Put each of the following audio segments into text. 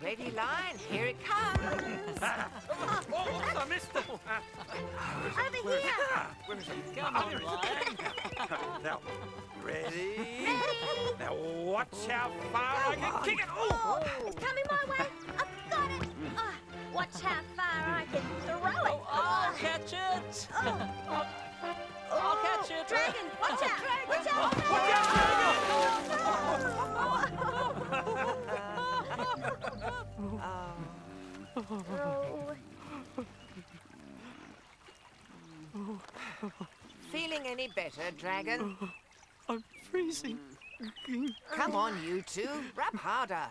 Ready, line, here it comes. I missed it. Over here. Where is it? Come on, Lion. Now, ready? Now, watch how far I can kick it. It's coming my way. I've got it. Watch how far I can throw it. I'll catch it. I'll catch it. Dragon, watch out. Watch out. Feeling any better, Dragon? I'm freezing. Come on, you two. Rub harder.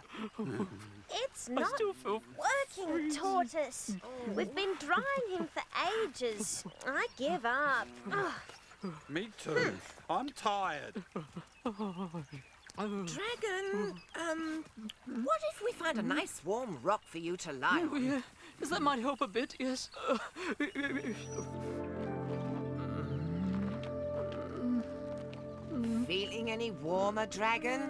It's I not still feel working, freezing. Tortoise. We've been drying him for ages. I give up. Me too. I'm tired. Dragon, what if we find a nice warm rock for you to lie Oh, on? yeah. Yes, that might help a bit, yes. Feeling any warmer, Dragon?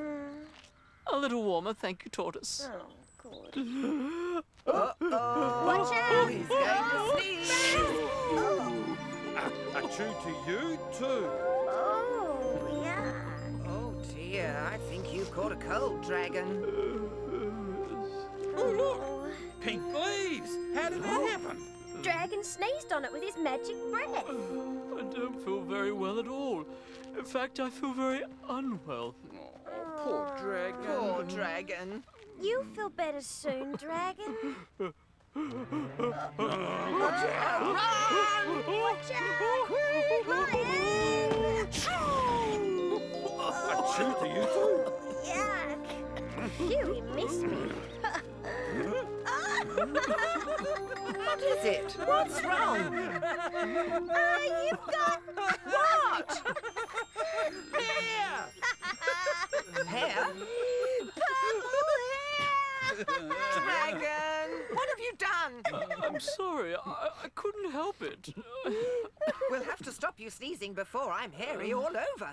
A little warmer, thank you, Tortoise. Oh, good. Watch out! He's going to sneeze! A chew to you too. Oh, yeah. Oh dear, I think you've caught a cold, Dragon. Oh, look! Pink leaves! How did that happen? Dragon sneezed on it with his magic breath. I don't feel very well at all. In fact, I feel very unwell. Oh, poor dragon. Poor Dragon. You'll feel better soon, Dragon. Watch out! Watch out! Quick, Lion! A chew to you too. Yuck. Phew, he missed me. What is it? What's wrong? You've got What? Here! Hair? purple hair! Dragon! What have you done? I'm sorry, I couldn't help it. We'll have to stop you sneezing before I'm hairy all over.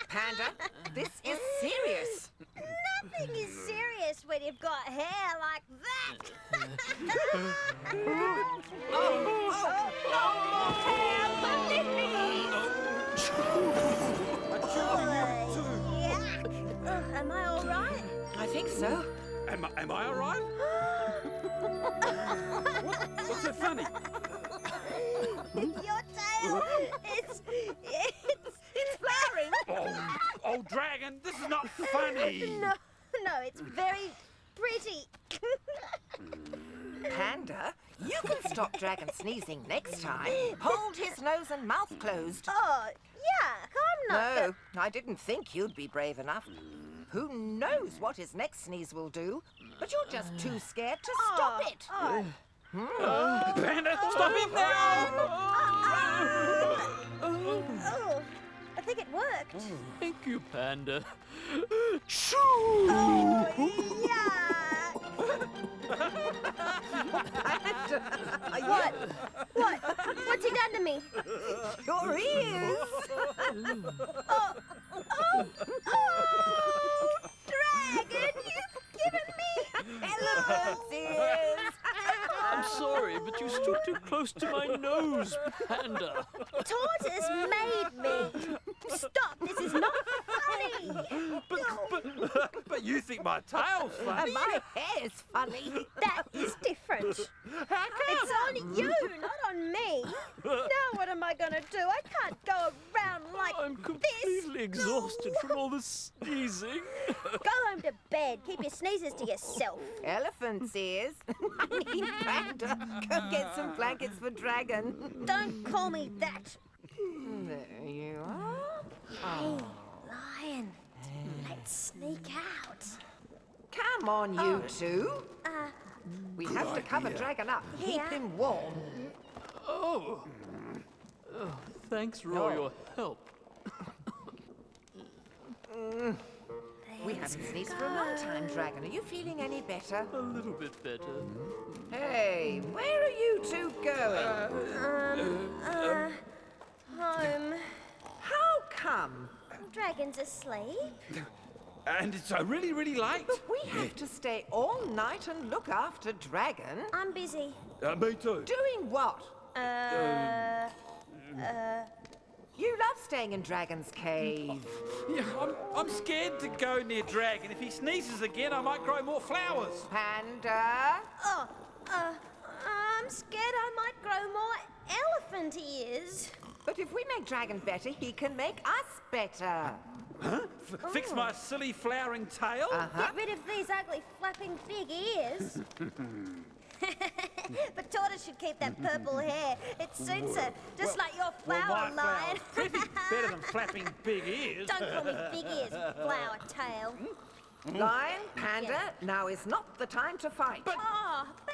Panda, this is serious. Nothing is serious when you've got hair like that. A chew to you too. Yuck. Am I all right? I think so. Am I all right? What's so funny? Your tail, it's Flowering. Oh, dragon, this is not funny. no, it's very pretty. Panda, you can stop Dragon sneezing next time. Hold his nose and mouth closed. Oh, yuck, I'm not. No, I didn't think you'd be brave enough. Who knows what his next sneeze will do? But you're just too scared to stop it. Panda, stop him now! Oh, I think it worked. Thank you, Panda. Shoo! Oh, yuck. What? What's he done to me? Your ears. Dragon, you've given me Elephant's ears. I'm sorry, but you stood too close to my nose, Panda. Tortoise made me. Stop, this is not funny. But you think my tail's funny? And my hair's funny. That is different. How come? It's on you, not on me. Now what am I going to do? I can't go around like I'm completely exhausted from all the sneezing. Go home to bed. Keep your sneezes to yourself. Elephant's ears. I mean, Panda. Go get some blankets for Dragon. Don't call me that. There you are. Hey, Lion, let's sneak out. Come on, you two. We have to cover Dragon up. Here. Keep him warm. Oh, thanks, Roy, No. your help. We haven't sneezed for a long time, Dragon. Are you feeling any better? A little bit better. Hey, where are you two going? Home. How come? Dragon's asleep. And it's really, really late. But we have to stay all night and look after Dragon. I'm busy. Me too. Doing what? You love staying in Dragon's cave. Yeah, I'm scared to go near Dragon. If he sneezes again, I might grow more flowers. Panda? I'm scared I might grow more elephant ears. But if we make Dragon better, he can make us better. Huh? Fix my silly flowering tail? Get rid of these ugly flapping big ears. But Tortoise should keep that purple hair. It suits her, just like your flower, my Lion. flower's pretty better than flapping big ears. Don't call me big ears, flower tail. Lion, Panda, now is not the time to fight. But-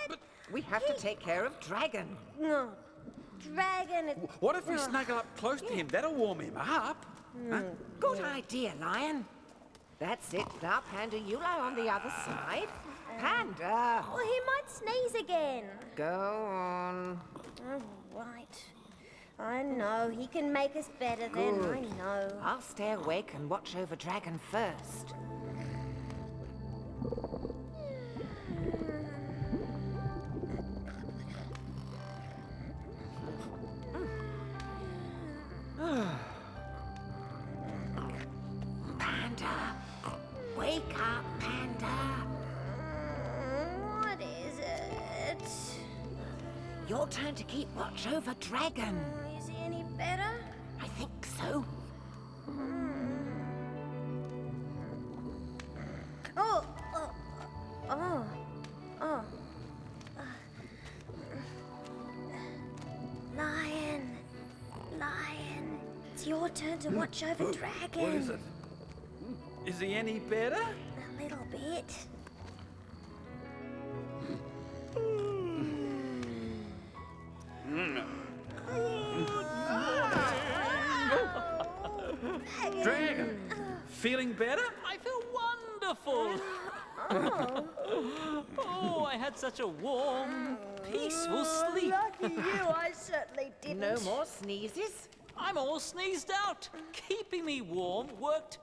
But We have to take care of Dragon. no, Dragon. What if we snuggle up close to him? That'll warm him up. Huh? Good idea, Lion. That's it. Now, Panda, you lie on the other side. Panda! Well, he might sneeze again. Go on. Oh, right. I know. He can make us better then. I know. I'll stay awake and watch over Dragon first. Panda! Wake up, Panda! What is it? Your turn to keep watch over Dragon. Is he any better? I think so. Oh, oh. Lion, it's your turn to watch over Dragon. What is it? Is he any better? A little bit. Dragon, feeling better? I feel wonderful. Oh, I had such a warm, peaceful sleep. Lucky you, I certainly didn't. No more sneezes? I'm all sneezed out. Keeping me warm worked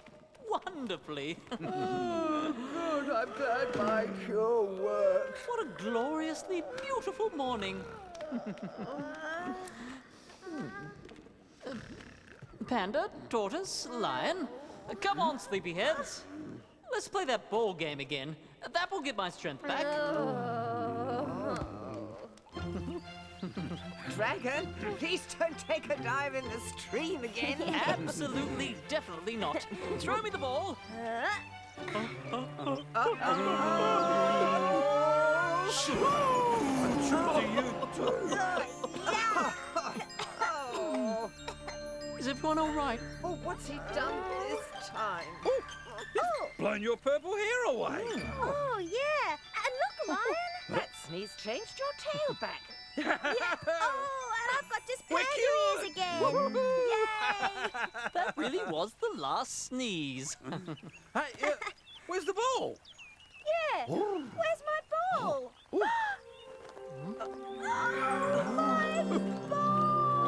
wonderfully. Good, I'm glad my cure worked. What a gloriously beautiful morning. Panda, Tortoise, Lion. Come on, sleepyheads. Let's play that ball game again. That will get my strength back. Dragon, please don't take a dive in the stream again. Absolutely, definitely not. Throw me the ball. Is everyone all right? Oh, what's he done this time? Blown your purple hair away. Oh, yeah. And look, Lion. That sneeze changed your tail back. Yeah. Oh, and I've got just We're panda ears again. Yay. That really was the last sneeze. Hey, where's the ball? Yeah. Where's my ball? My ball!